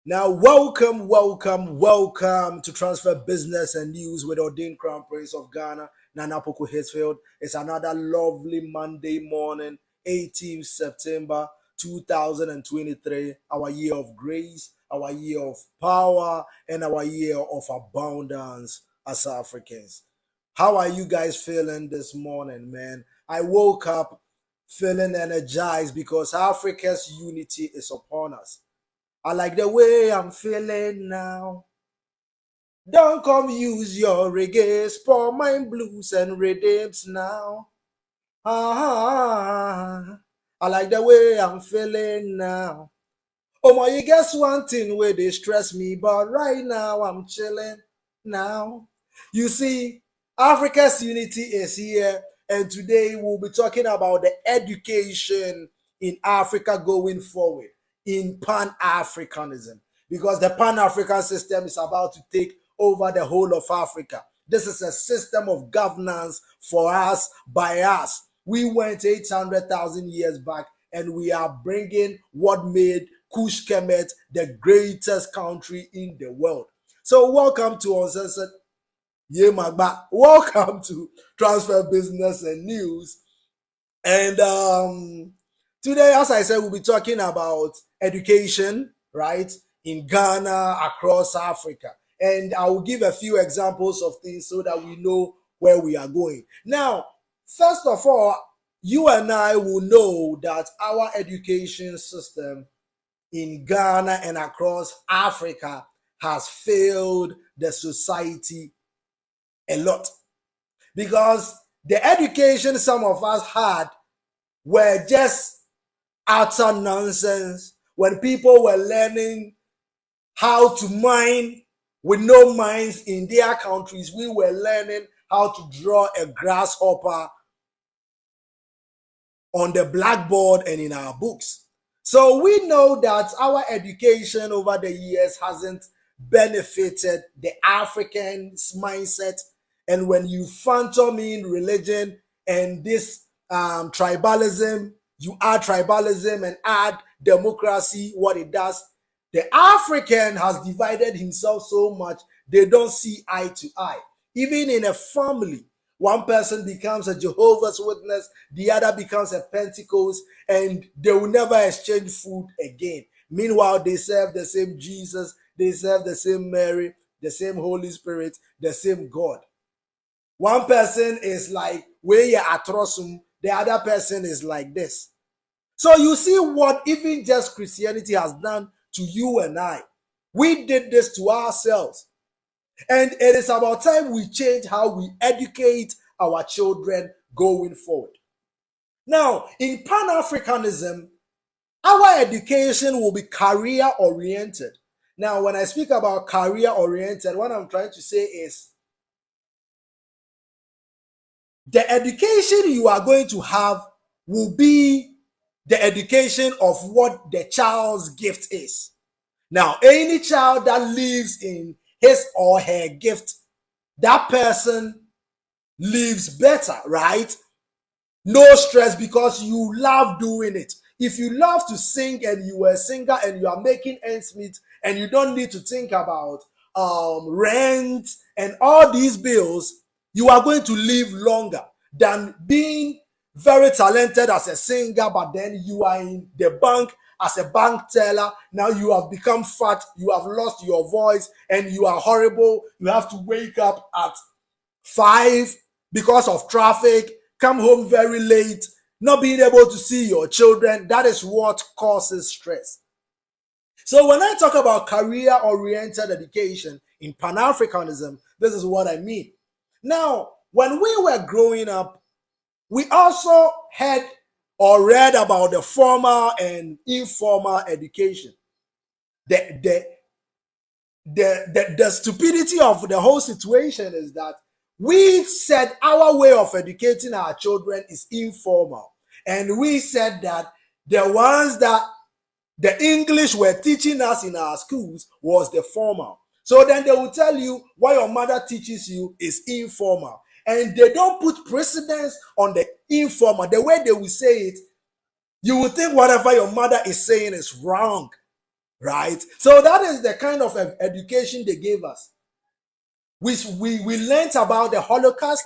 Now, welcome to Transfer Business and News with ordained Crown Prince of Ghana, Bediako-Poku Hitfield. It's another lovely Monday morning, 18th September 2023, our year of grace, our year of power, and our year of abundance as Africans. How are you guys feeling this morning, man? I woke up feeling energized because Africa's unity is upon us. I like the way I'm feeling now. Don't come use your reggae, spoil my blues and rhythms now. I like the way I'm feeling now. Oh my, you guess one thing where they stress me, but right now I'm chilling now. You see, Africa's unity is here, and today we'll be talking about the education in Africa going forward in Pan-Africanism, because the Pan-African system is about to take over the whole of Africa. This is a system of governance for us, by us. We went 800,000 years back, and we are bringing what made Kush Kemet the greatest country in the world. So welcome to Uncensored Yemagba. Welcome to Transfer Business and News. And today, as I said, we'll be talking about education, right, in Ghana, across Africa. And I will give a few examples of things so that we know where we are going. Now, first of all, you and I will know that our education system in Ghana and across Africa has failed the society a lot. Because the education some of us had were just utter nonsense. When people were learning how to mine with no mines in their countries, we were learning how to draw a grasshopper on the blackboard and in our books. So we know that our education over the years hasn't benefited the African's mindset. And when you phantom in religion and this tribalism, you add tribalism and add democracy, what it does, the African has divided himself so much, they don't see eye to eye. Even in a family, one person becomes a Jehovah's Witness, the other becomes a Pentecost, and they will never exchange food again. Meanwhile, they serve the same Jesus, they serve the same Mary, the same Holy Spirit, the same God. One person is like, where you atrosum, the other person is like this. So you see what even just Christianity has done to you and I. We did this to ourselves. And it is about time we change how we educate our children going forward. Now, in Pan-Africanism, our education will be career-oriented. Now, when I speak about career-oriented, what I'm trying to say is the education you are going to have will be the education of what the child's gift is. Now, any child that lives in his or her gift, that person lives better, right? No stress because you love doing it. If you love to sing and you are a singer and you are making ends meet and you don't need to think about rent and all these bills, you are going to live longer than being very talented as a singer, but then you are in the bank as a bank teller. Now you have become fat, you have lost your voice, and you are horrible. You have to wake up at 5 because of traffic, come home very late, not being able to see your children. That is what causes stress. So when I talk about career-oriented education in Pan-Africanism, this is what I mean. Now, when we were growing up, we also heard or read about the formal and informal education. The stupidity of the whole situation is that we said our way of educating our children is informal. And we said that the ones that the English were teaching us in our schools was the formal. So then they will tell you what your mother teaches you is informal. And they don't put precedence on the informal. The way they will say it, you will think whatever your mother is saying is wrong, right? So that is the kind of education they gave us. We learned about the Holocaust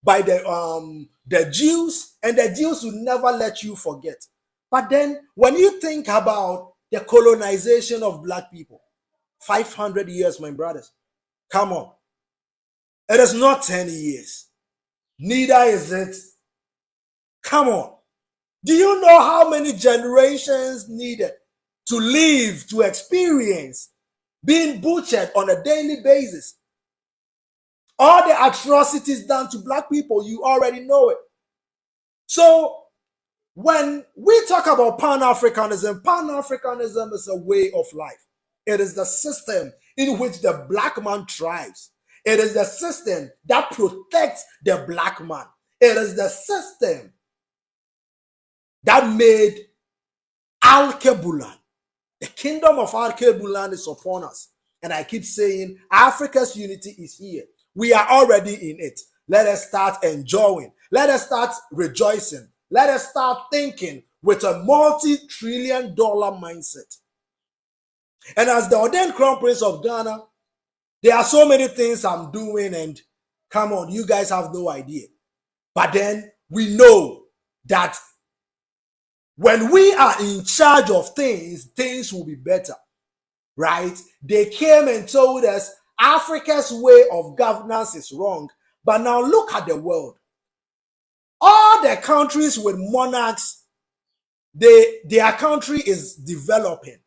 by the Jews, and the Jews will never let you forget. But then when you think about the colonization of black people, 500 years, my brothers, come on. It is not 10 years. Neither is it. Come on. Do you know how many generations needed to live, to experience being butchered on a daily basis? All the atrocities done to black people, you already know it. So when we talk about Pan-Africanism, Pan-Africanism is a way of life. It is the system in which the black man thrives. It is the system that protects the black man. It is the system that made Al-Kebulan. The kingdom of Al-Kebulan is upon us. And I keep saying, Africa's unity is here. We are already in it. Let us start enjoying. Let us start rejoicing. Let us start thinking with a multi-trillion-dollar mindset. And as the ordained crown prince of Ghana, there are so many things I'm doing, and come on, you guys have no idea. But then we know that when we are in charge of things, things will be better, right? They came and told us Africa's way of governance is wrong. But now look at the world. All the countries with monarchs, their country is developing.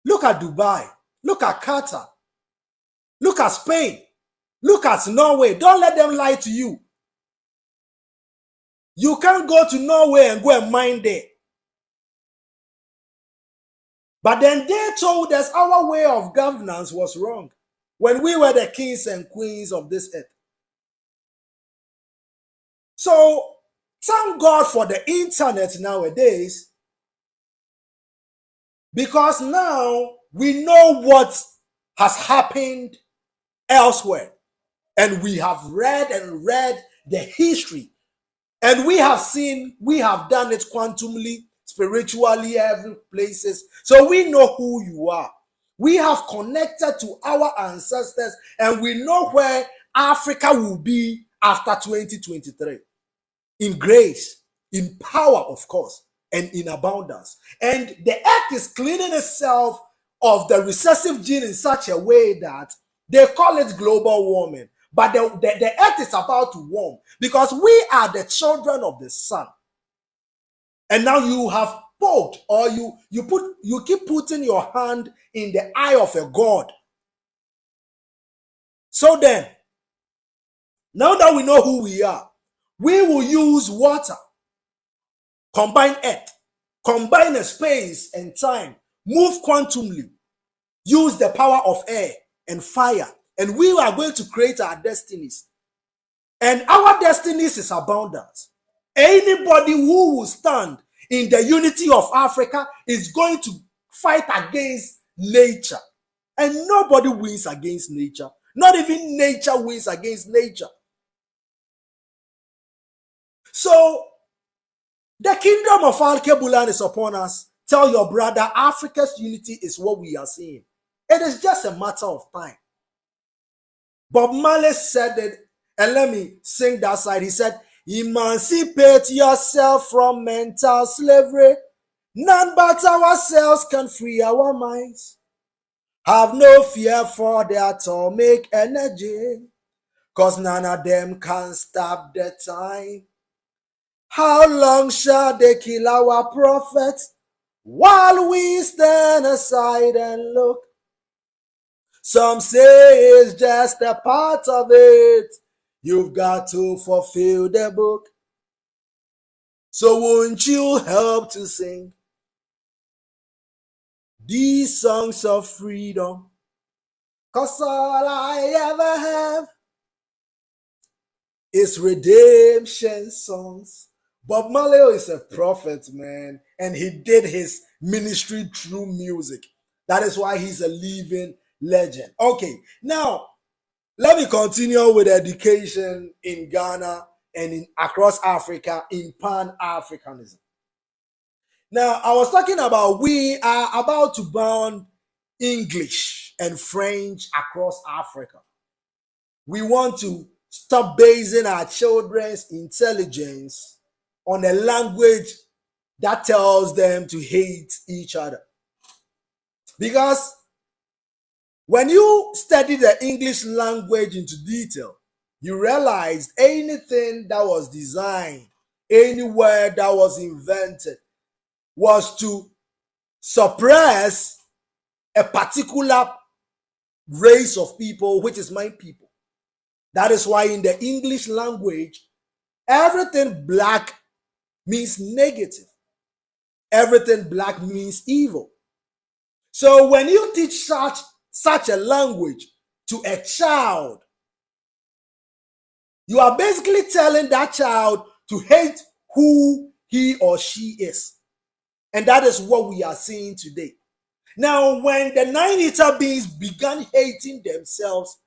Look at Dubai. Look at Qatar. Look at Spain. Look at Norway. Don't let them lie to you. You can't go to Norway and go and mine there. But then they told us our way of governance was wrong when we were the kings and queens of this earth. So thank God for the internet nowadays, because now we know what has happened elsewhere. And we have read the history. And we have seen, we have done it quantumly, spiritually, every places. So we know who you are. We have connected to our ancestors, and we know where Africa will be after 2023. In grace, in power, of course, and in abundance. And the earth is cleaning itself of the recessive gene in such a way that they call it global warming. But the earth is about to warm because we are the children of the sun. And now you have poked, or you keep putting your hand in the eye of a god. So then, now that we know who we are, we will use water, combine earth, combine a space and time, move quantumly, use the power of air and fire, and we are going to create our destinies. And our destinies is abundance. Anybody who will stand in the unity of Africa is going to fight against nature. And nobody wins against nature. Not even nature wins against nature. So, the kingdom of Al-Kebulan is upon us. Tell your brother, Africa's unity is what we are seeing. It is just a matter of time. Bob Marley said it, and let me sing that side. He said, emancipate yourself from mental slavery. None but ourselves can free our minds. Have no fear for their atomic energy, cause none of them can stop the time. How long shall they kill our prophets while we stand aside and look? Some say it's just a part of it. You've got to fulfill the book. So won't you help to sing these songs of freedom? Cause all I ever have is redemption songs. Bob Marley is a prophet, man, and he did his ministry through music. That is why he's a living legend. Okay, now let me continue with education in Ghana and across Africa in Pan-Africanism. Now, I was talking about we are about to ban English and French across Africa. We want to stop basing our children's intelligence on a language that tells them to hate each other. Because when you study the English language into detail, you realize anything that was designed, any word that was invented, was to suppress a particular race of people, which is my people. That is why in the English language, everything black means negative. Everything black means evil. So when you teach such a language to a child, you are basically telling that child to hate who he or she is. And that is what we are seeing today. Now, when the nine-eater beings began hating themselves,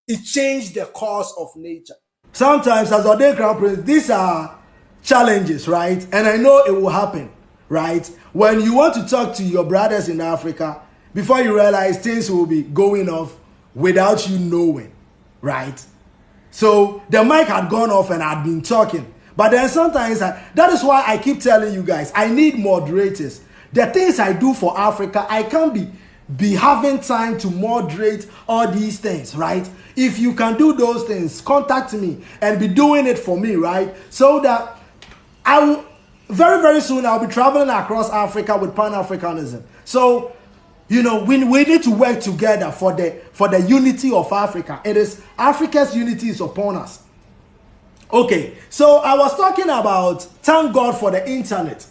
it changed the course of nature. Sometimes, as Ode Crown Prince, these are challenges, right? And I know it will happen, right? When you want to talk to your brothers in Africa, before you realize things will be going off without you knowing, right? So the mic had gone off and I'd been talking. But then sometimes, that is why I keep telling you guys, I need moderators. The things I do for Africa, I can't be having time to moderate all these things, right? If you can do those things, contact me and be doing it for me, right? So that I will, very, very soon, I'll be traveling across Africa with Pan-Africanism. So, you know, we need to work together for the unity of Africa. It is Africa's unity is upon us. Okay, so I was talking about thank God for the internet.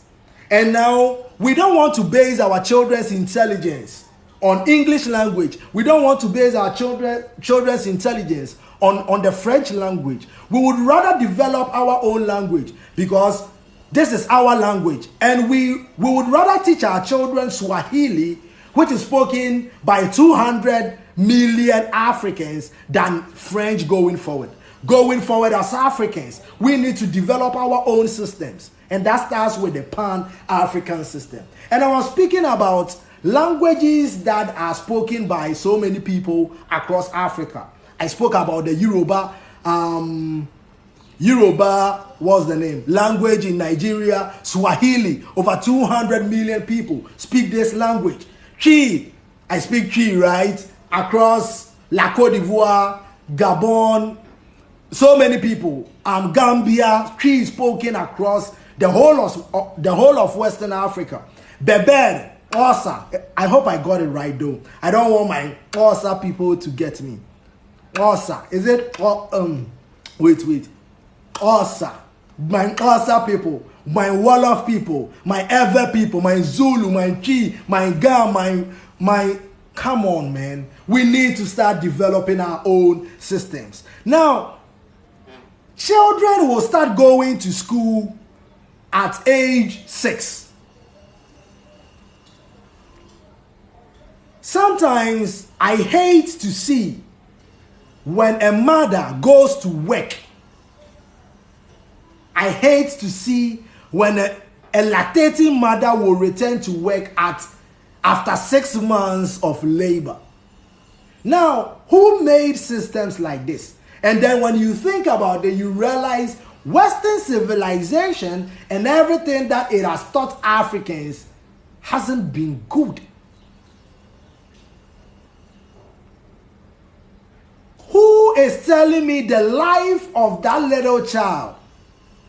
And now we don't want to base our children's intelligence on English language. We don't want to base our children's intelligence on the French language. We would rather develop our own language because this is our language. And we would rather teach our children Swahili, which is spoken by 200 million Africans, than French going forward. Going forward as Africans, we need to develop our own systems. And that starts with the Pan-African system. And I was speaking about languages that are spoken by so many people across Africa. I spoke about the Yoruba. Yoruba was the name. Language in Nigeria. Swahili. Over 200 million people speak this language. Chi. I speak Chi, right? Across La Côte d'Ivoire, Gabon. So many people. Gambia. Chi is spoken across the whole of Western Africa. Beber, Osa. I hope I got it right though. I don't want my Osa people to get me. Osa. Is it? Wait. Osa. My Osa people. My Wolof people. My Ewe people. My Zulu. My Chi. My Ga. My. Come on, man. We need to start developing our own systems. Now, children will start going to school at age 6. Sometimes I hate to see when a mother goes to work. I hate to see when a lactating mother will return to work after 6 months of labor. Now, who made systems like this? And then when you think about it, you realize Western civilization and everything that it has taught Africans hasn't been good. Who is telling me the life of that little child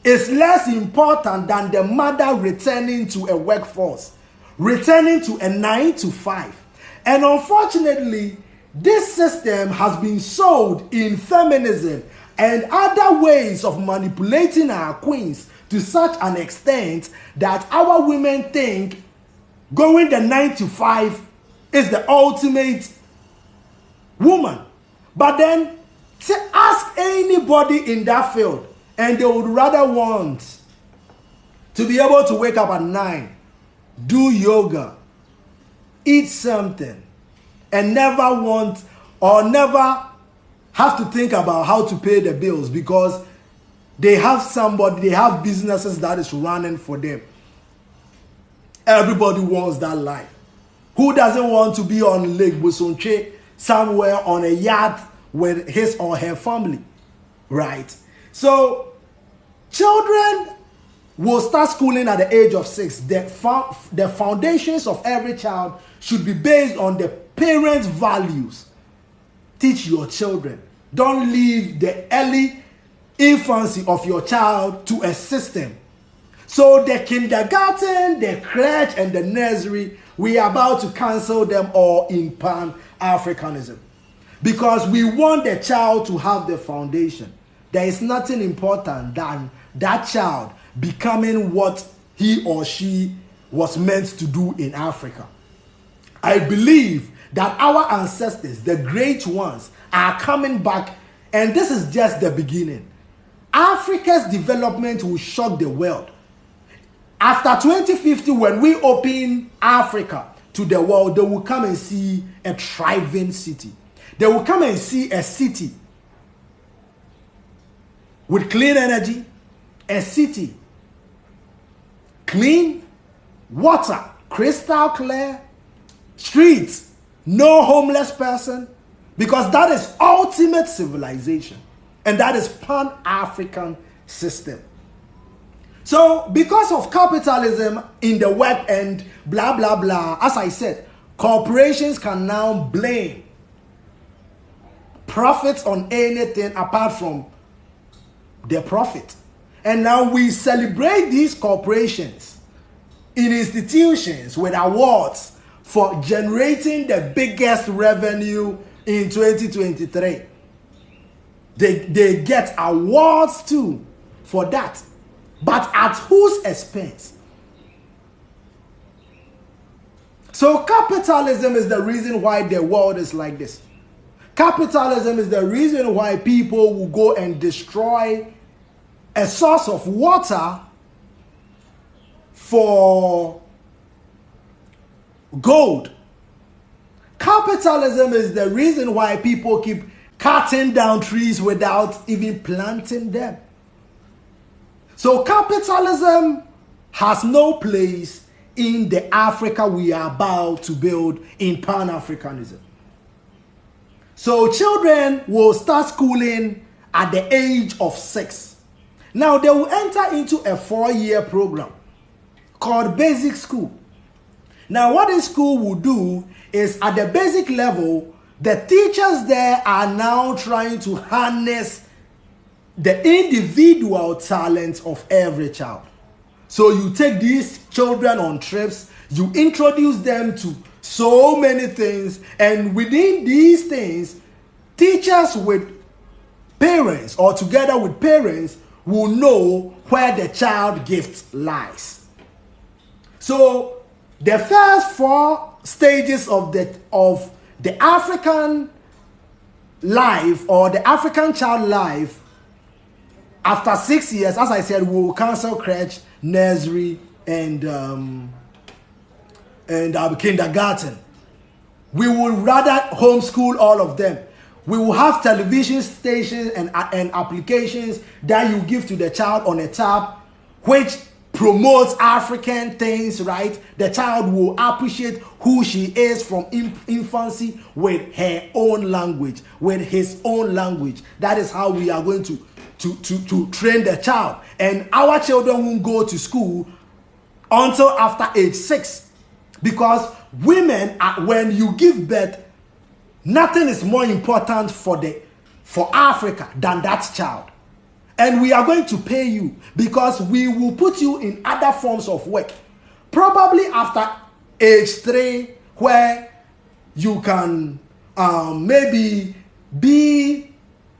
is less important than the mother returning to a workforce, returning to a 9 to 5? And unfortunately, this system has been sold in feminism and other ways of manipulating our queens to such an extent that our women think going the 9 to 5 is the ultimate woman. But then ask anybody in that field and they would rather want to be able to wake up at 9, do yoga, eat something, and never want or never have to think about how to pay the bills because they have somebody, they have businesses that is running for them. Everybody wants that life. Who doesn't want to be on Lake Busonche somewhere on a yacht with his or her family, right? So children will start schooling at the age of 6. The foundations of every child should be based on the parents' values. Teach your children. Don't leave the early infancy of your child to a system. So the kindergarten, the crèche, and the nursery, we are about to cancel them all in Pan-Africanism. Because we want the child to have the foundation. There is nothing important than that child becoming what he or she was meant to do in Africa. I believe that our ancestors, the great ones, are coming back, and this is just the beginning. Africa's development will shock the world. After 2050, when we open Africa to the world, they will come and see a thriving city. They will come and see a city with clean energy, a city, clean water, crystal clear, streets, no homeless person, because that is ultimate civilization, and that is Pan-African system. So because of capitalism in the work and blah blah blah, as I said, corporations can now blame profits on anything apart from their profit. And now we celebrate these corporations in institutions with awards for generating the biggest revenue in 2023. They get awards too for that. But at whose expense? So capitalism is the reason why the world is like this. Capitalism is the reason why people will go and destroy a source of water for gold. Capitalism is the reason why people keep cutting down trees without even planting them. So capitalism has no place in the Africa we are about to build in Pan-Africanism. So children will start schooling at the age of 6. Now they will enter into a 4-year program called basic school. Now what this school will do is, at the basic level, the teachers there are now trying to harness the individual talents of every child. So you take these children on trips, you introduce them to so many things, and within these things, teachers with parents or together with parents will know where the child gift lies. So the first 4 stages of the African life, or the African child life, after 6 years, as I said, we will cancel crèche, nursery, and kindergarten. We will rather homeschool all of them. We will have television stations and applications that you give to the child on a tab, which promotes African things, right? The child will appreciate who she is from infancy with her own language, with his own language. That is how we are going to train the child. And our children won't go to school until after age 6, because women, when you give birth, nothing is more important for Africa than that child. And we are going to pay you, because we will put you in other forms of work, probably after age 3, where you can maybe be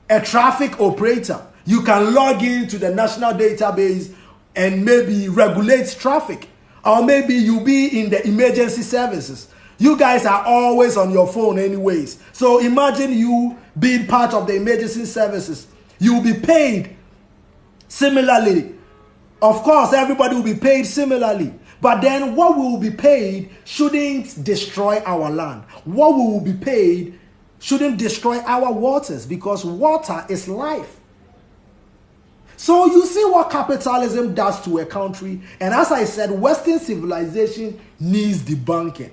a traffic operator. You can log into the national database and maybe regulate traffic. Or maybe you'll be in the emergency services. You guys are always on your phone anyways. So imagine you being part of the emergency services. You'll be paid similarly. Of course, everybody will be paid similarly. But then what we will be paid shouldn't destroy our land. What we will be paid shouldn't destroy our waters, because water is life. So you see what capitalism does to a country. And as I said, Western civilization needs debunking.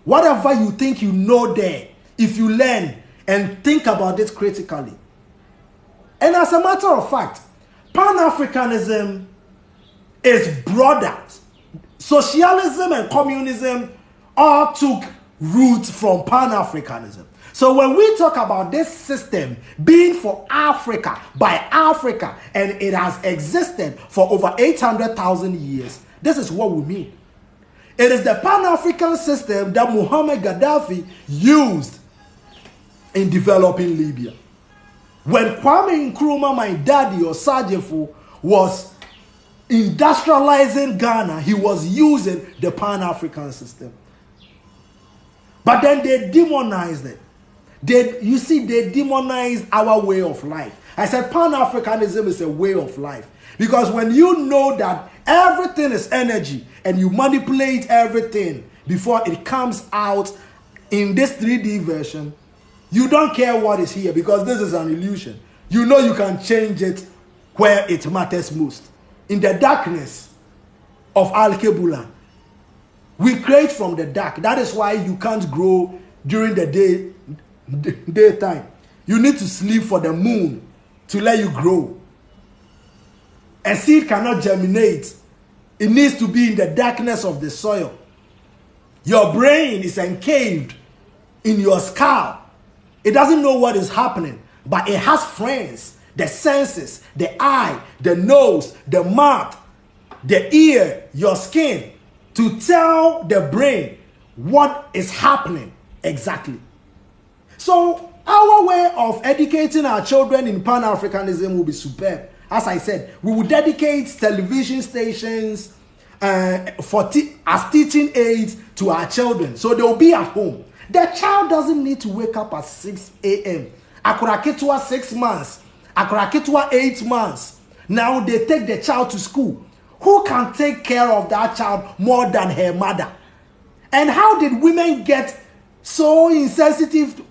Whatever you think you know there, if you learn and think about it critically. And as a matter of fact, Pan-Africanism is broader. Socialism and communism all took root from Pan-Africanism. So when we talk about this system being for Africa, by Africa, and it has existed for over 800,000 years, this is what we mean. It is the Pan-African system that Muhammad Gaddafi used in developing Libya. When Kwame Nkrumah, my daddy, or Sajefo, was industrializing Ghana, he was using the Pan-African system. But then they demonized it. They demonized our way of life. I said Pan-Africanism is a way of life. Because when you know that everything is energy and you manipulate everything before it comes out in this 3D version, you don't care what is here because this is an illusion. You know you can change it where it matters most. In the darkness of Al-Kebulan, we create from the dark. That is why you can't grow during the daytime. You need to sleep for the moon to let you grow. A seed cannot germinate. It needs to be in the darkness of the soil. Your brain is encaved in your skull. It doesn't know what is happening, but it has friends, the senses, the eye, the nose, the mouth, the ear, your skin, to tell the brain what is happening exactly. So our way of educating our children in Pan-Africanism will be superb. As I said, we will dedicate television stations as teaching aids to our children. So they will be at home. The child doesn't need to wake up at 6 a.m. Akurakitwa 6 months. Akurakitwa 8 months. Now they take the child to school. Who can take care of that child more than her mother? And how did women get so insensitive?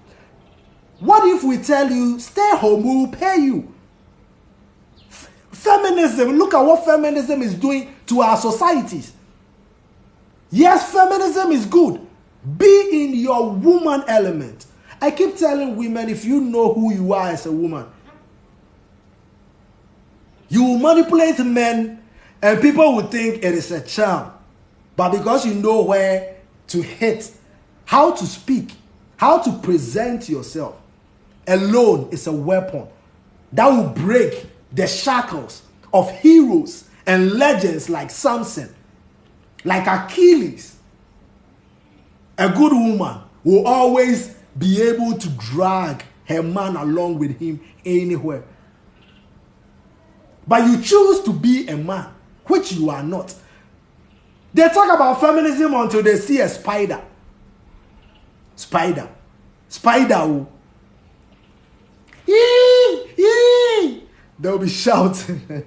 What if we tell you, stay home, we will pay you? Feminism, look at what feminism is doing to our societies. Yes, feminism is good. Be in your woman element. I keep telling women, if you know who you are as a woman, you will manipulate men and people will think it is a charm. But because you know where to hit, how to speak, how to present yourself, alone is a weapon that will break the shackles of heroes and legends like Samson, like Achilles. A good woman will always be able to drag her man along with him anywhere. But you choose to be a man, which you are not. They talk about feminism until they see a spider. Spider. Spider. They'll be shouting.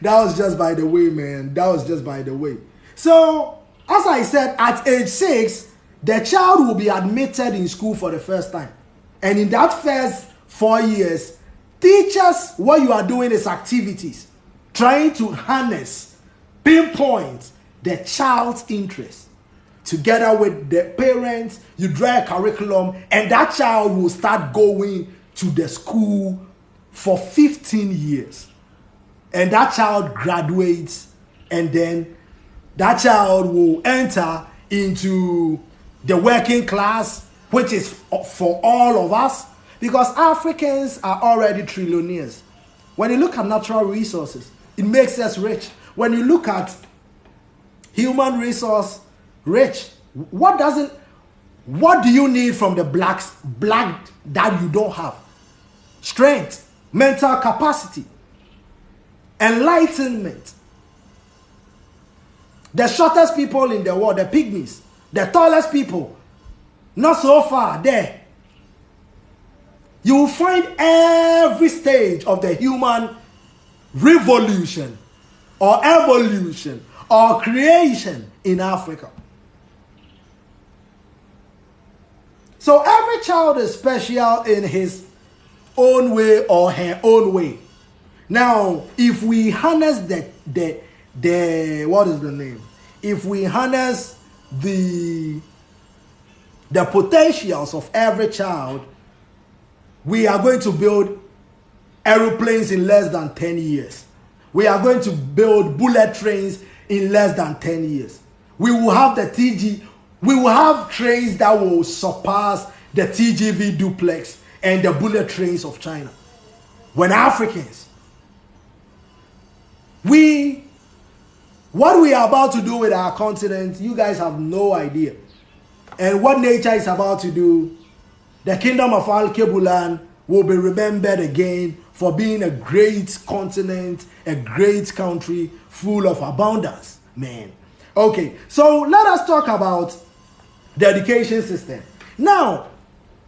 That was just by the way, man. That was just by the way. So, as I said, at age 6, the child will be admitted in school for the first time. And in that first 4 years, teachers, what you are doing is activities. Trying to harness, pinpoint the child's interest. Together with the parents, you draw a curriculum, and that child will start going to the school for 15 years. And that child graduates, and then that child will enter into the working class, which is for all of us, because Africans are already trillionaires. When you look at natural resources, it makes us rich. When you look at human resource rich, what do you need from the black that you don't have? Strength, mental capacity, enlightenment. The shortest people in the world, the pygmies, the tallest people, not so far there. You will find every stage of the human revolution or evolution or creation in Africa. So every child is special in his own way or her own way. Now, if we harness the what is the name? If we harness the potentials of every child, we are going to build aeroplanes in less than 10 years. We are going to build bullet trains in less than 10 years. We will have the TG, we will have trains that will surpass the TGV duplex and the bullet trains of China. When Africans, what we are about to do with our continent, you guys have no idea. And what nature is about to do, the kingdom of Al-Kebulan will be remembered again for being a great continent, a great country full of abundance, man. Okay, so let us talk about the education system. Now,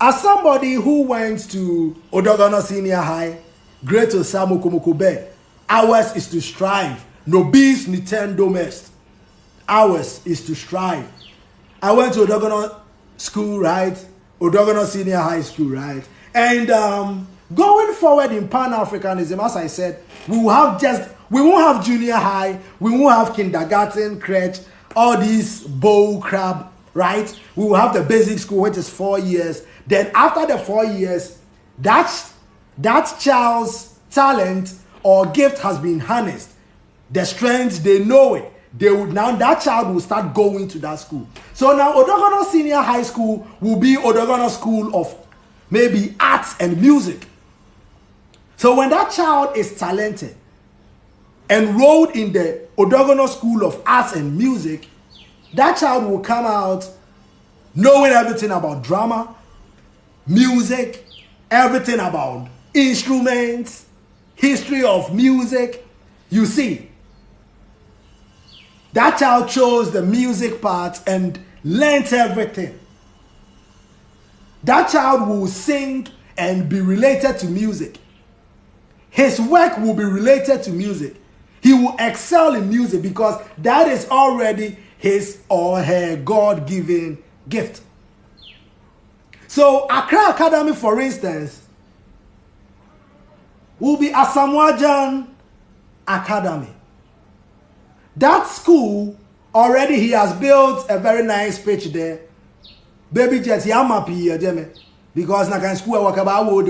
as somebody who went to Odogono Senior High, Great Osamu Kumukube, ours is to strive. No beast, ni ten domest. Ours is to strive. I went to Odogono School, right? Odogono Senior High School, right? And going forward in Pan-Africanism, as I said, we won't have junior high, we won't have kindergarten, crèche, all these bull crap, right? We will have the basic school, which is 4 years. Then after the 4 years, that child's talent or gift has been harnessed. The strength, they know it. That child will start going to that school. So now Odogono Senior High School will be Odogono School of maybe arts and music. So when that child is talented, enrolled in the Odogono School of Arts and Music, that child will come out knowing everything about drama, music, everything about instruments, history of music. You see, that child chose the music part and learned everything. That child will sing and be related to music. His work will be related to music. He will excel in music because that is already his or her God-given gift. So Accra Academy, for instance, will be Asamoah Academy. That school, already he has built a very nice pitch there. Baby Jet, because na can school work humble.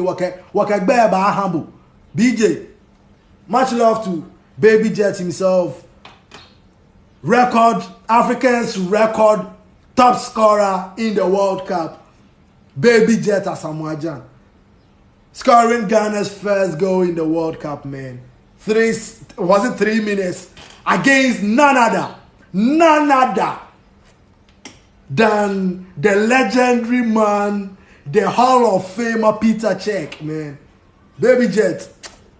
BJ, much love to Baby Jet himself. Africans record top scorer in the World Cup. Baby Jet Asamoah, scoring Ghana's first goal in the World Cup, man. 3 minutes against none other than the legendary man, the Hall of Famer Peter Cech, man. Baby Jet,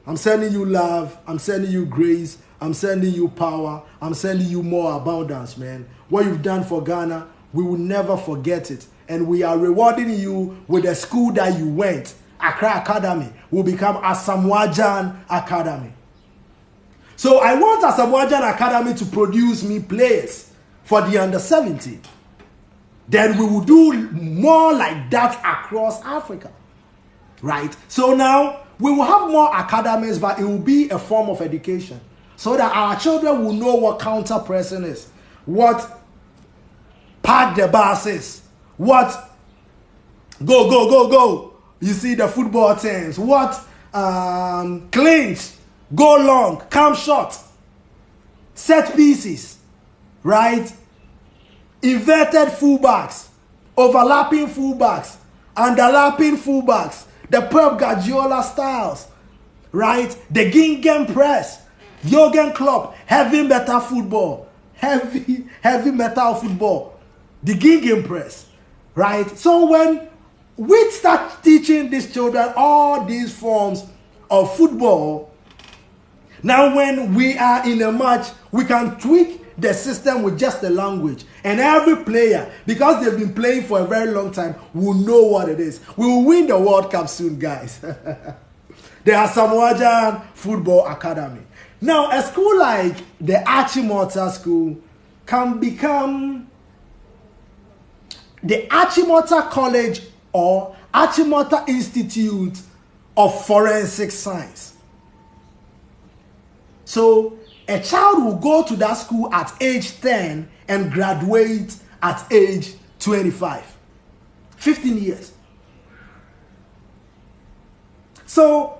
I'm sending you love, I'm sending you grace, I'm sending you power, I'm sending you more abundance, man. What you've done for Ghana, we will never forget it. And we are rewarding you with the school that you went. Accra Academy will become Asamoah Academy. So I want Asamoah Academy to produce me players for the under-17. Then we will do more like that across Africa. Right? So now we will have more academies, but it will be a form of education. So that our children will know what counter pressing is. What park the bus is. What go. You see the football teams. What clinch, go long, come short, set pieces, right? Inverted fullbacks, overlapping fullbacks, underlapping fullbacks, the Pep Guardiola styles, right? The Gingen press, Jurgen Klopp, heavy metal football, heavy metal football, the Gingen press, right? So when we start teaching these children all these forms of football, now when we are in a match, we can tweak the system with just the language. And every player, because they've been playing for a very long time, will know what it is. We will win the World Cup soon, guys. The Asamoah Football Academy. Now, a school like the Achimota School can become the Achimota College or Achimota Institute of Forensic Science. So a child will go to that school at age 10 and graduate at age 25. 15 years. So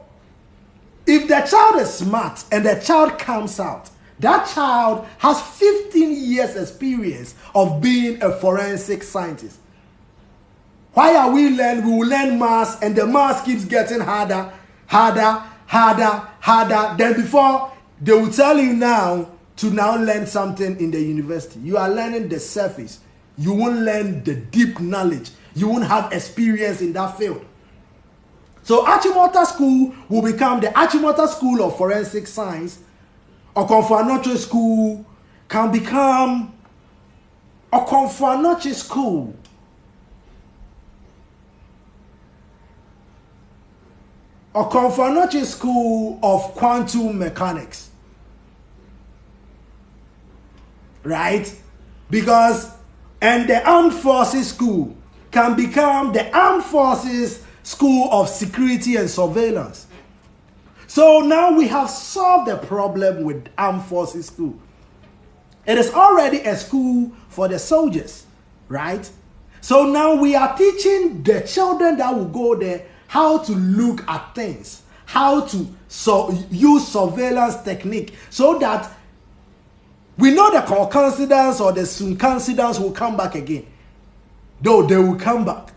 if the child is smart and the child comes out, that child has 15 years experience of being a forensic scientist. Why are we learn? We will learn maths, and the maths keeps getting harder. Then before they will tell you now to now learn something in the university. You are learning the surface. You won't learn the deep knowledge. You won't have experience in that field. So Achimota School will become the Achimota School of Forensic Science. Okonfo-Anokye School can become Okonfo-Anokye School. Okonfo-Anokye School of Quantum Mechanics. Right? And the Armed Forces School can become the Armed Forces School of Security and Surveillance. So now we have solved the problem with Armed Forces School. It is already a school for the soldiers, right? So now we are teaching the children that will go there how to look at things, how to use surveillance technique, so that we know the coincidence or the circumstance will come back again. Though they will come back.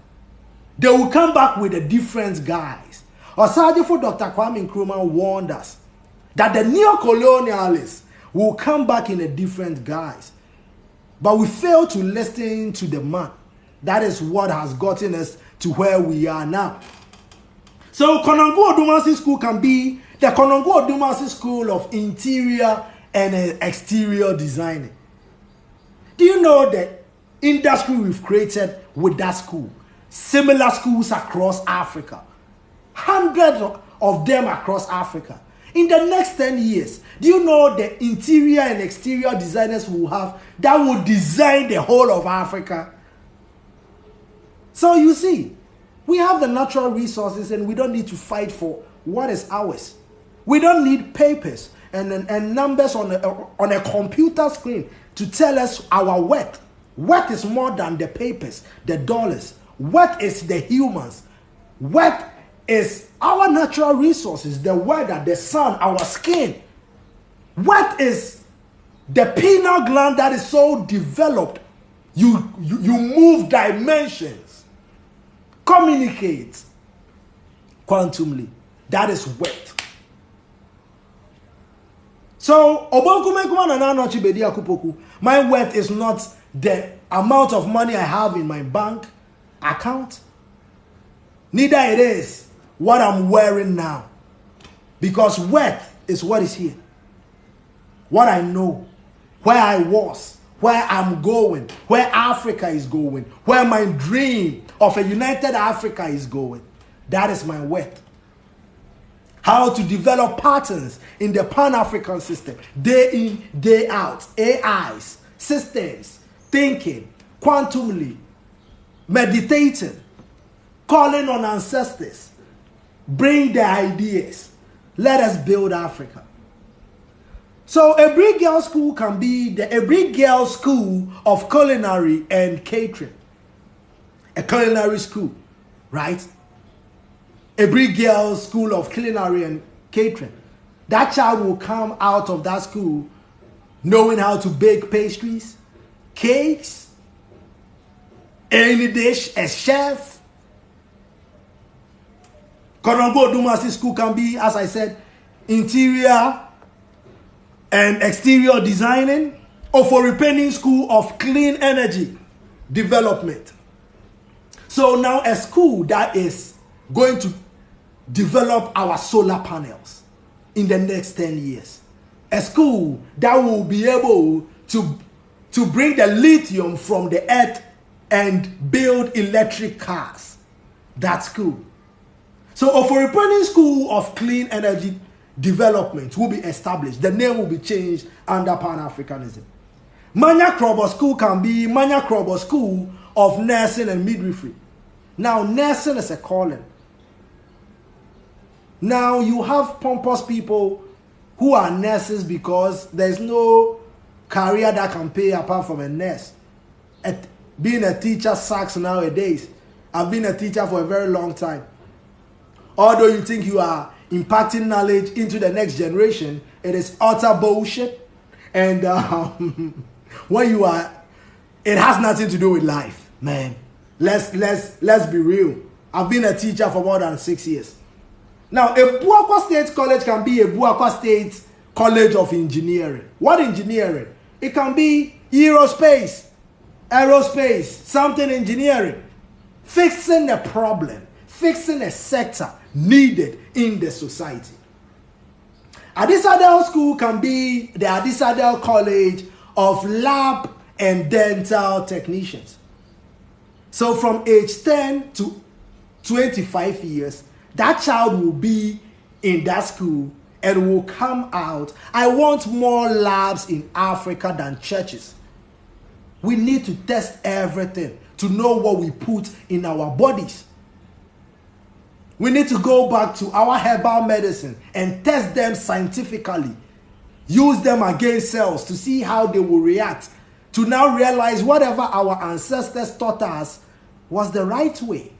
They will come back with a different guise. Osajifo Dr. Kwame Nkrumah warned us that the neo-colonialists will come back in a different guise. But we fail to listen to the man. That is what has gotten us to where we are now. So Konongo Odumasi School can be the Konongo Odumasi School of Interior and Exterior Designing. Do you know the industry we've created with that school? Similar schools across Africa. Hundreds of them across Africa. In the next 10 years, do you know the interior and exterior designers we will have that will design the whole of Africa? So you see, we have the natural resources and we don't need to fight for what is ours. We don't need papers and numbers on a computer screen to tell us our worth. Worth is more than the papers, the dollars. Worth is the humans. Worth is our natural resources, the weather, the sun, our skin. What is the pineal gland that is so developed? You move dimensions, communicate quantumly. That is worth. So, Bediako-Poku, my worth is not the amount of money I have in my bank account. Neither it is what I'm wearing now. Because worth is what is here. What I know, where I was, where I'm going, where Africa is going, where my dream of a united Africa is going. That is my worth. How to develop patterns in the Pan-African system, day in, day out, AIs, systems, thinking, quantumly, meditating, calling on ancestors, bring the ideas. Let us build Africa. So every girl school can be the every girl school of culinary and catering. A culinary school, right? Every girl school of culinary and catering. That child will come out of that school knowing how to bake pastries, cakes, any dish, a chef. Konongo Odumasi School can be, as I said, interior and exterior designing. Oforipenin School of Clean Energy Development. So now a school that is going to develop our solar panels in the next 10 years. A school that will be able to bring the lithium from the earth and build electric cars. That school. So Oforipenin School of Clean Energy Development will be established. The name will be changed under Pan-Africanism. Manya Krobo School can be Manya Krobo School of Nursing and Midwifery. Now, nursing is a calling. Now, you have pompous people who are nurses because there's no career that can pay apart from a nurse. Being a teacher sucks nowadays. I've been a teacher for a very long time. Although you think you are impacting knowledge into the next generation, it is utter bullshit. And when you are, it has nothing to do with life, man. Let's be real. I've been a teacher for more than 6 years. Now, a Bediako State College can be a Bediako State College of Engineering. What engineering? It can be aerospace, something engineering. Fixing a problem, fixing a sector needed in the society. Adisadel School can be the Adisadel College of Lab and Dental Technicians. So from age 10 to 25 years, that child will be in that school and will come out. I want more labs in Africa than churches. We need to test everything to know what we put in our bodies. We need to go back to our herbal medicine and test them scientifically. Use them against cells to see how they will react. To now realize whatever our ancestors taught us was the right way.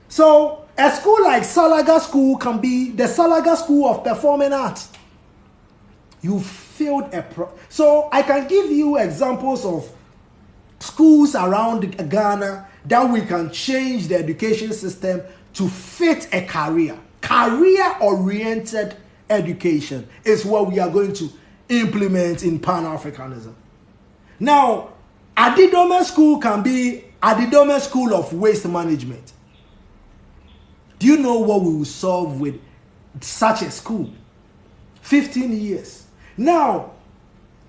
So a school like Salaga School can be the Salaga School of Performing Arts. You failed so I can give you examples of schools around Ghana that we can change the education system to fit a career. Career-oriented education is what we are going to implement in Pan-Africanism. Now, Adidome School can be Adidome School of Waste Management. Do you know what we will solve with such a school? 15 years. Now,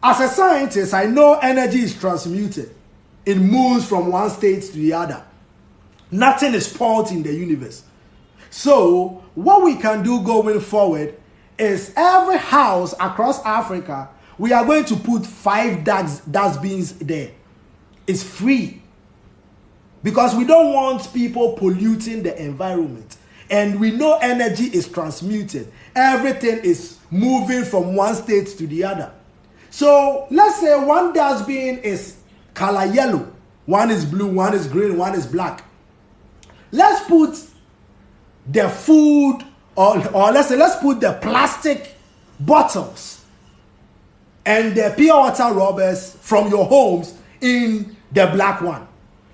as a scientist, I know energy is transmuted. It moves from one state to the other. Nothing is paused in the universe. So, what we can do going forward is every house across Africa, we are going to put 5 dustbins there. It's free. Because we don't want people polluting the environment. And we know energy is transmuted. Everything is moving from one state to the other. So, let's say one dustbin is color yellow. One is blue, one is green, one is black. Let's put the food, or let's put the plastic bottles and the pure water rubbers from your homes in the black one.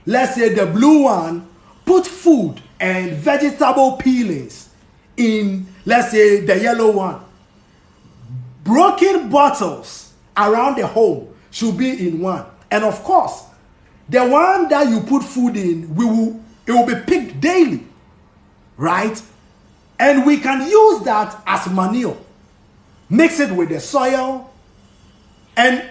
Let's say the blue one, put food and vegetable peelings in, let's say, the yellow one. Broken bottles around the home should be in one. And of course, the one that you put food in, it will be picked daily, right? And we can use that as manure. Mix it with the soil and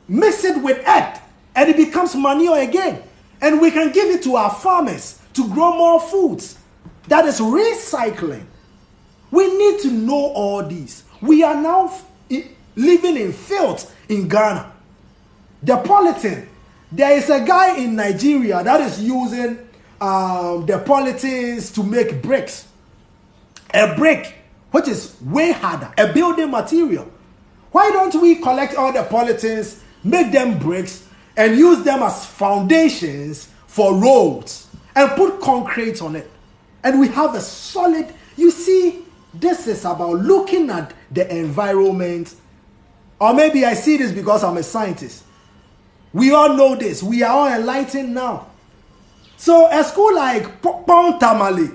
mix it with earth, and it becomes manure again. And we can give it to our farmers to grow more foods. That is recycling. We need to know all these. We are now living in filth in Ghana. The polythene. There is a guy in Nigeria that is using the polythenes to make bricks. A brick, which is way harder, a building material. Why don't we collect all the polythenes, make them bricks, and use them as foundations for roads, and put concrete on it? And we have a solid, you see, this is about looking at the environment. Or maybe I see this because I'm a scientist. We all know this. We are all enlightened now. So a school like Pont-Tamale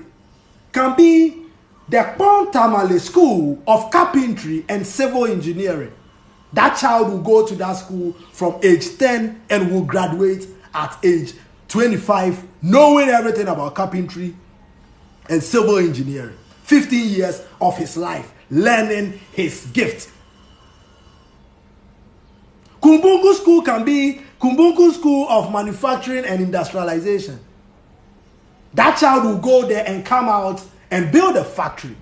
can be the Pont-Tamale School of Carpentry and Civil Engineering. That child will go to that school from age 10 and will graduate at age 25, knowing everything about carpentry and civil engineering. 15 years of his life learning his gift. Kumbungu School can be Kumbungu School of Manufacturing and Industrialization. That child will go there and come out and build a factory.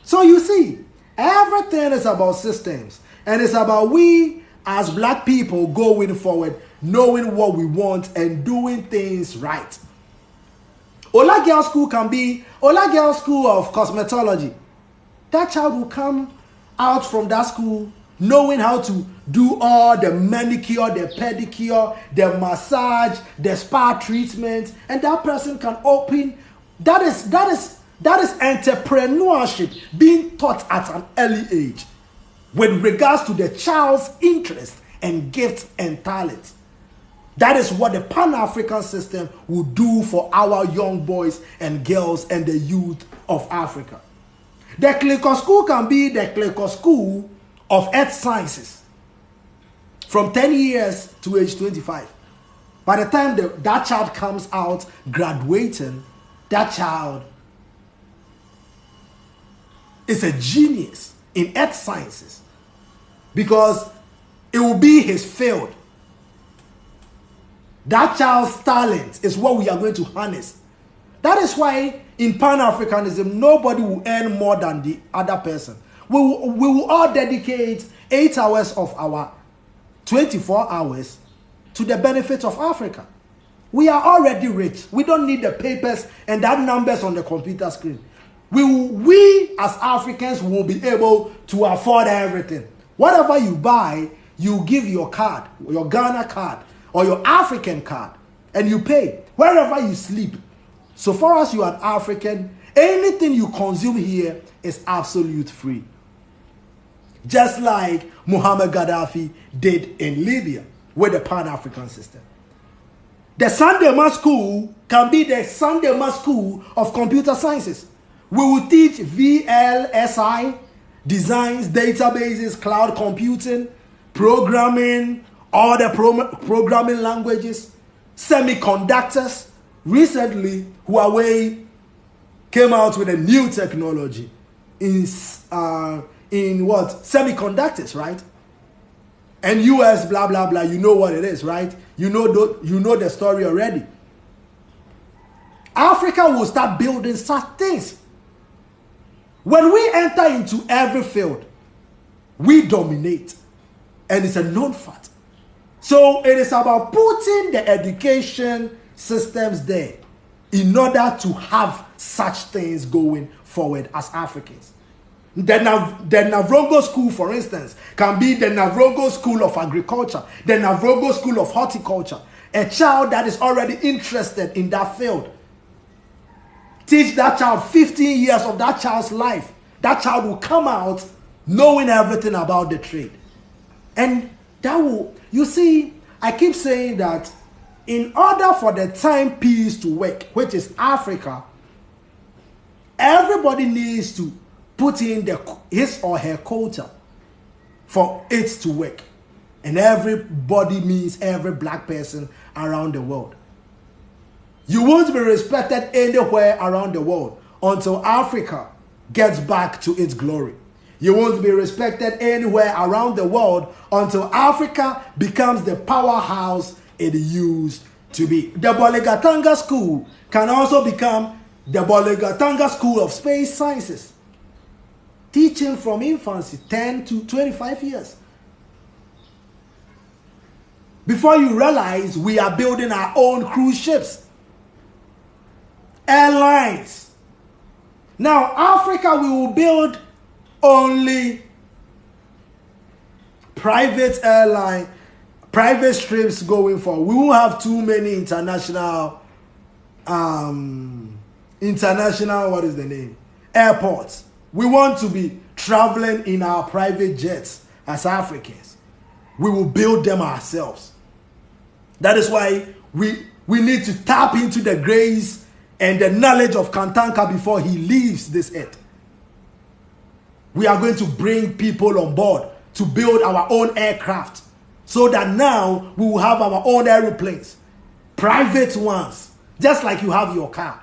So you see, everything is about systems. And it's about we as black people going forward, knowing what we want and doing things right. Ola Girls School can be Ola Girls School of Cosmetology. that child will come out from that school knowing how to do all the manicure, the pedicure, the massage, the spa treatment, and that person can open. That is entrepreneurship being taught at an early age with regards to the child's interest and gift and talent. That is what the Pan-African system will do for our young boys and girls and the youth of Africa. The clinical school can be the clinical school of earth sciences from 10 years to age 25. By the time that child comes out graduating, that child is a genius in earth sciences because it will be his field. That child's talent is what we are going to harness. That is why in Pan-Africanism, nobody will earn more than the other person. We will all dedicate 8 hours of our 24 hours to the benefit of Africa. We are already rich. We don't need the papers and that numbers on the computer screen. We as Africans will be able to afford everything. Whatever you buy, you give your card, your Ghana card, or your African card, and you pay wherever you sleep. So far as you are an African, anything you consume here is absolute free. Just like Muhammad Gaddafi did in Libya with the Pan-African system. The Sunday Mass School can be the Sunday Mass School of computer sciences. We will teach VLSI, designs, databases, cloud computing, programming, all the programming languages, semiconductors. Recently, Huawei came out with a new technology in what? Semiconductors, right? And US, blah, blah, blah. You know what it is, right? You know the story already. Africa will start building such things. When we enter into every field, we dominate. And it's a known fact. So it is about putting the education systems there in order to have such things going forward as Africans. The Navrongo School, for instance, can be the Navrongo School of Agriculture, the Navrongo School of Horticulture. A child that is already interested in that field. Teach that child 15 years of that child's life. That child will come out knowing everything about the trade. And that will, you see, I keep saying that in order for the timepiece to work, which is Africa, everybody needs to put in his or her culture for it to work. And everybody means every black person around the world. You won't be respected anywhere around the world until Africa gets back to its glory. You won't be respected anywhere around the world until Africa becomes the powerhouse it used to be. The Boligatanga School can also become the Boligatanga School of Space Sciences. Teaching from infancy, 10 to 25 years. Before you realize, we are building our own cruise ships. Airlines. Now, Africa, we will build only private airline, private trips going forward. We won't have too many international, what is the name? Airports. We want to be traveling in our private jets as Africans. We will build them ourselves. That is why we need to tap into the grace and the knowledge of Kantanka before he leaves this earth. We are going to bring people on board to build our own aircraft so that now we will have our own aeroplanes, private ones, just like you have your car.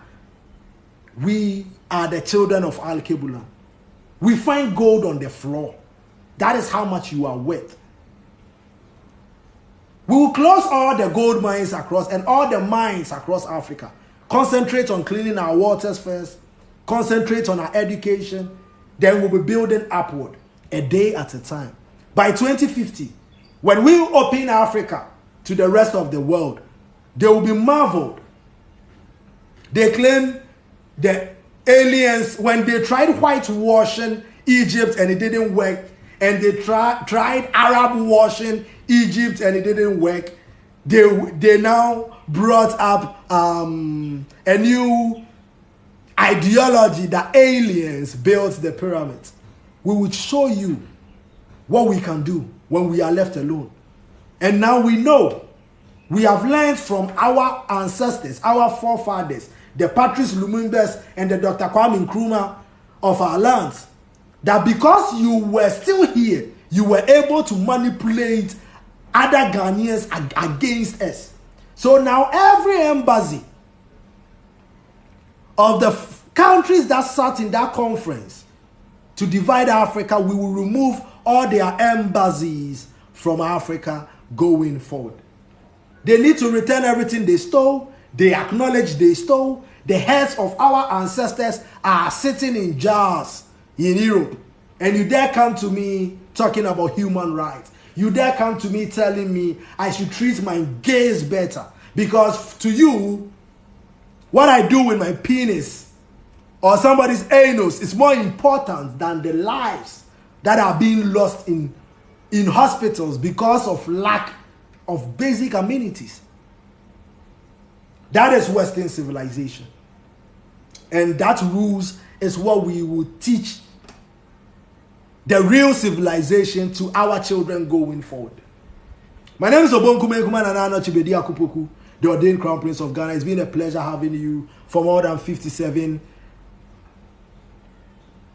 We are the children of Al-Kebulan. We find gold on the floor. That is how much you are worth. We will close all the gold mines across and all the mines across Africa. Concentrate on cleaning our waters first. Concentrate on our education. Then we'll be building upward a day at a time. By 2050, when we open Africa to the rest of the world, they will be marveled. They claim the aliens, when they tried whitewashing Egypt and it didn't work, and they tried Arab washing Egypt and it didn't work, they now brought up a new ideology that aliens built the pyramids. We would show you what we can do when we are left alone. And now we know, we have learned from our ancestors, our forefathers, the Patrice Lumumbas and the Dr. Kwame Nkrumah of our lands, that because you were still here, you were able to manipulate other Ghanaians against us. So now every embassy of the countries that sat in that conference to divide Africa, we will remove all their embassies from Africa going forward. They need to return everything they stole. They acknowledge they stole. The heads of our ancestors are sitting in jars in Europe. And you dare come to me talking about human rights. You dare come to me telling me I should treat my gays better. Because to you, what I do with my penis or somebody's anus is more important than the lives that are being lost in hospitals because of lack of basic amenities. That is Western civilization. And that rules is what we will teach the real civilization to our children going forward. My name is Bediako-Poku, the ordained Crown Prince of Ghana. It's been a pleasure having you for more than 57.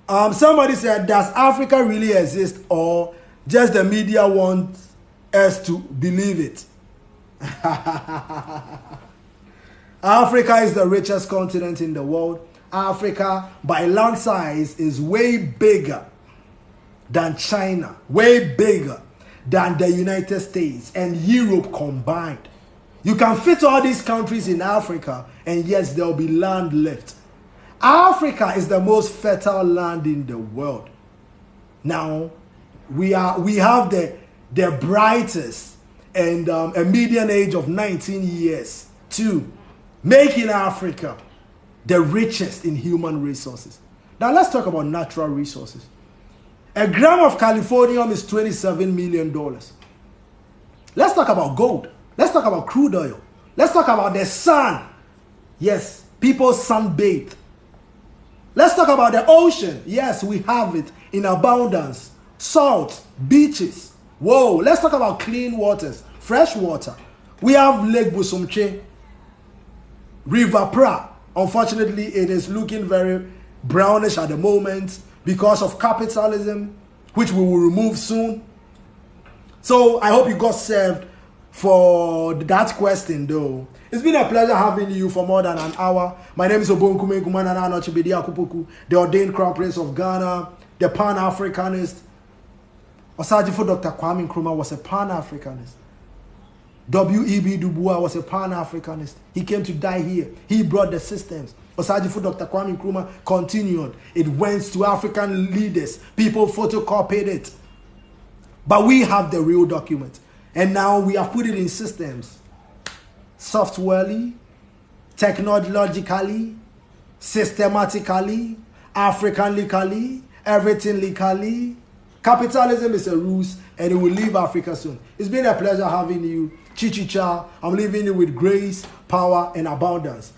Somebody said, does Africa really exist, or just the media wants us to believe it? Africa is the richest continent in the world. Africa, by land size, is way bigger than China, way bigger than the United States and Europe combined. You can fit all these countries in Africa, and yes, there will be land left. Africa is the most fertile land in the world. Now, we have the brightest and a median age of 19 years too, making Africa the richest in human resources. Now let's talk about natural resources. A gram of californium is $27 million. Let's talk about gold. Let's talk about crude oil. Let's talk about the sun. Yes, people sunbathe. Let's talk about the ocean. Yes, we have it in abundance. Salt, beaches. Whoa, let's talk about clean waters, fresh water. We have Lake Busumche, River Pra. Unfortunately, it is looking very brownish at the moment because of capitalism, which we will remove soon. So I hope you got served for that question though. It's been a pleasure having you for more than an hour. My name is Bediako-Poku, the ordained Crown Prince of Ghana, the Pan-Africanist. Osajifo Dr. Kwame Nkrumah was a Pan-Africanist. W.E.B. Du Bois was a Pan-Africanist. He came to die here. He brought the systems. Osajifo Dr. Kwame Nkrumah continued. It went to African leaders. People photocopied it. But we have the real document. And now we have put it in systems. Softwarely, technologically, systematically, Africanically, everything legally. Capitalism is a ruse, and it will leave Africa soon. It's been a pleasure having you. Chichicha. I'm leaving you with grace, power, and abundance.